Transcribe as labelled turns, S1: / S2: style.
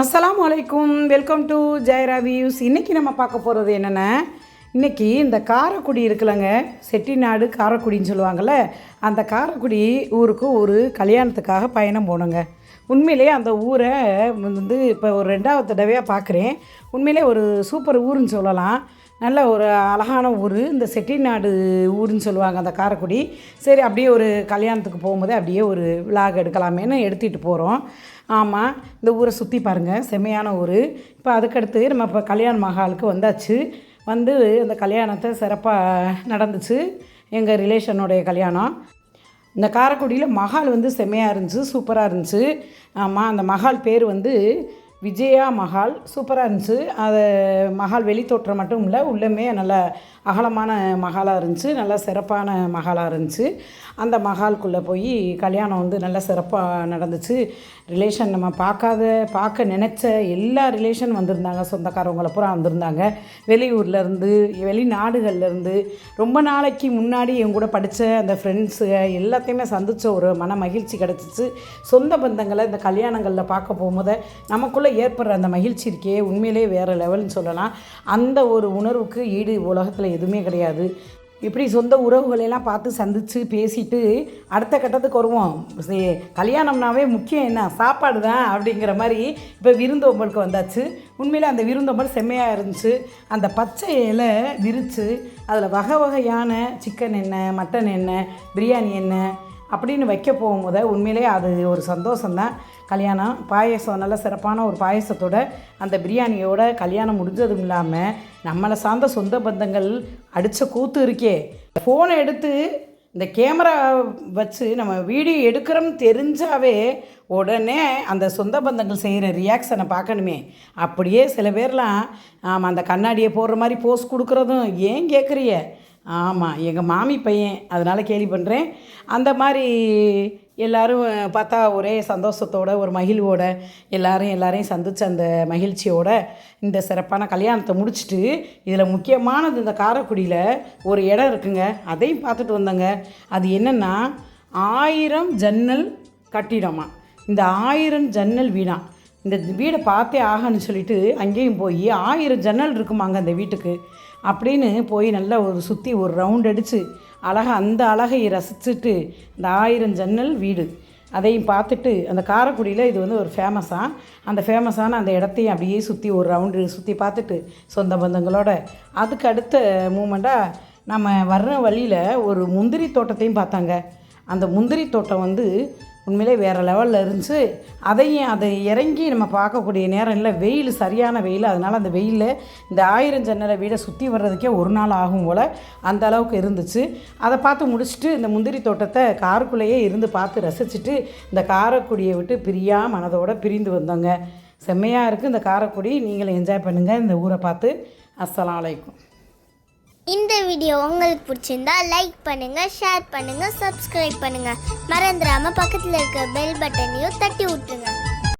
S1: அஸ்ஸலாமு அலைக்கும். Welcome to ஜெயரா views. இன்றைக்கி நம்ம பார்க்க போகிறது என்னென்னா, இன்றைக்கி இந்த காரைக்குடி இருக்குல்லங்க, செட்டிநாடு காரைக்குடின்னு சொல்லுவாங்கள்ல, அந்த காரைக்குடி ஊருக்கு ஒரு கல்யாணத்துக்காக பயணம் போனோங்க. உண்மையிலே அந்த ஊரை வந்து இப்போ ஒரு 2வது தடவையாக பார்க்குறேன். உண்மையிலே ஒரு சூப்பர் ஊருன்னு சொல்லலாம். நல்ல ஒரு அழகான ஊர். இந்த செட்டிநாடு ஊருன்னு சொல்லுவாங்க அந்த காரைக்குடி. சரி, அப்படியே ஒரு கல்யாணத்துக்கு போகும்போது அப்படியே ஒரு விலாக் எடுக்கலாமேன்னு எடுத்துகிட்டு போகிறோம். ஆமாம், இந்த ஊரை சுற்றி பாருங்கள், செம்மையான ஊர். இப்போ அதுக்கடுத்து நம்ம இப்போ கல்யாண மஹாலுக்கு வந்தாச்சு. வந்து அந்த கல்யாணத்தை சிறப்பாக நடந்துச்சு. எங்கள் ரிலேஷனுடைய கல்யாணம். இந்த காரைக்குடியில் மஹால் வந்து செம்மையாக இருந்துச்சு, சூப்பராக இருந்துச்சு. ஆமாம், அந்த மஹால் பேர் வந்து விஜயா மஹால். சூப்பராக இருந்துச்சு. அது மஹால் வெளித்தோற்றம் மட்டும் இல்லை, உள்ளமே நல்ல அகலமான மஹாலாக இருந்துச்சு, நல்லா சிறப்பான மஹாலாக இருந்துச்சு. அந்த மஹாலுக்குள்ளே போய் கல்யாணம் வந்து நல்லா சிறப்பாக நடந்துச்சு. ரிலேஷன் நம்ம பார்க்க நினச்ச எல்லா ரிலேஷன் வந்திருந்தாங்க. சொந்தக்காரவங்களை பூரா வந்திருந்தாங்க. வெளியூர்லேருந்து, வெளிநாடுகள்லேருந்து, ரொம்ப நாளைக்கு முன்னாடி என் கூட படித்த அந்த ஃப்ரெண்ட்ஸு எல்லாத்தையுமே சந்தித்த ஒரு மன மகிழ்ச்சி கிடச்சிச்சு. சொந்த பந்தங்களை இந்த கல்யாணங்களில் பார்க்க போகும்போது நமக்குள்ளே ஏற்படுற அந்த மகிழ்ச்சி இருக்கே, உண்மையிலே வேறு லெவல்னு சொல்லலாம். அந்த ஒரு உணர்வுக்கு ஈடு உலகத்தில் எதுவுமே கிடையாது. இப்படி சொந்த உறவுகளெல்லாம் பார்த்து சந்தித்து பேசிட்டு அடுத்த கட்டத்துக்கு வருவோம். கல்யாணம்னாவே முக்கியம் என்ன, சாப்பாடு தான் அப்படிங்கிற மாதிரி இப்போ விருந்தோம்பலுக்கு வந்தாச்சு. உண்மையில் அந்த விருந்தோம்பல் செம்மையாக இருந்துச்சு. அந்த பச்சை இலை விரித்து அதில் வகை வகையான சிக்கன் என்ன, மட்டன் என்ன, பிரியாணி என்ன அப்படின்னு வைக்க போகும்போது உண்மையிலே அது ஒரு சந்தோஷம்தான். கல்யாணம் பாயசம், நல்ல சிறப்பான ஒரு பாயசத்தோட அந்த பிரியாணியோட கல்யாணம் முடிஞ்சதும் இல்லாமல் நம்மளை சார்ந்த சொந்த பந்தங்கள் அடித்த கூத்து இருக்கே. ஃபோனை எடுத்து இந்த கேமரா வச்சு நம்ம வீடியோ எடுக்கிறோம்னு தெரிஞ்சாவே உடனே அந்த சொந்த பந்தங்கள் செய்கிற ரியாக்ஷனை பார்க்கணுமே. அப்படியே சில பேர்லாம் ஆமாம், அந்த கண்ணாடியை போடுற மாதிரி போஸ் கொடுக்குறதும் ஏன் கேட்குறிய. ஆமாம், எங்கள் மாமி பையன், அதனால் கேலி பண்ணுறேன். அந்த மாதிரி எல்லோரும் பார்த்தா ஒரே சந்தோஷத்தோடு ஒரு மகிழ்வோடு எல்லாரையும் சந்தித்த அந்த மகிழ்ச்சியோட இந்த சிறப்பான கல்யாணத்தை முடிச்சுட்டு, இதில் முக்கியமானது இந்த காரைக்குடியில் ஒரு இடம் இருக்குங்க, அதையும் பார்த்துட்டு வந்தேங்க. அது என்னென்னா 1000 ஜன்னல் கட்டிடமா. இந்த 1000 ஜன்னல் வீடா. இந்த வீடை பார்த்தே ஆகணும்னு சொல்லிட்டு அங்கேயும் போய் 1000 ஜன்னல் இருக்குமாங்க அந்த வீட்டுக்கு அப்படின்னு போய் நல்லா ஒரு சுற்றி ஒரு ரவுண்ட் அடித்து அந்த அழகை ரசிச்சுட்டு இந்த 1000 ஜன்னல் வீடு அதையும் பார்த்துட்டு, அந்த காரைக்குடியில் இது வந்து ஒரு ஃபேமஸாக, அந்த ஃபேமஸான அந்த இடத்தையும் அப்படியே சுற்றி ஒரு ரவுண்டு சுற்றி பார்த்துட்டு சொந்த பந்தங்களோட அதுக்கு அடுத்த மூமெண்ட்டாக நம்ம வர்ற வழியில் ஒரு முந்திரி தோட்டத்தையும் பார்த்தாங்க. அந்த முந்திரி தோட்டம் வந்து உண்மையிலே வேறு லெவலில் இருந்துச்சு. அதை இறங்கி நம்ம பார்க்கக்கூடிய நேரம் இல்லை, வெயில், சரியான வெயில். அதனால் அந்த வெயிலில் இந்த 1000 ஜன்னலை வீடை சுற்றி வர்றதுக்கே ஒரு நாள் ஆகும் போல் அந்த அளவுக்கு இருந்துச்சு. அதை பார்த்து முடிச்சுட்டு இந்த முந்திரி தோட்டத்தை காருக்குள்ளேயே இருந்து பார்த்து ரசிச்சுட்டு இந்த காரைக்குடியை விட்டு மனதோடு பிரிந்து வந்தோங்க. செம்மையாக இருக்குது இந்த காரைக்குடி. நீங்களும் என்ஜாய் பண்ணுங்கள் இந்த ஊரை பார்த்து. அஸ்ஸலாமு அலைக்கும்.
S2: இந்த வீடியோ உங்களுக்கு பிடிச்சிருந்தா லைக் பண்ணுங்கள், ஷேர் பண்ணுங்கள், சப்ஸ்கிரைப் பண்ணுங்கள். மறந்துடாமல் பக்கத்தில் இருக்க பெல் பட்டனையும் தட்டி விட்டுருங்க.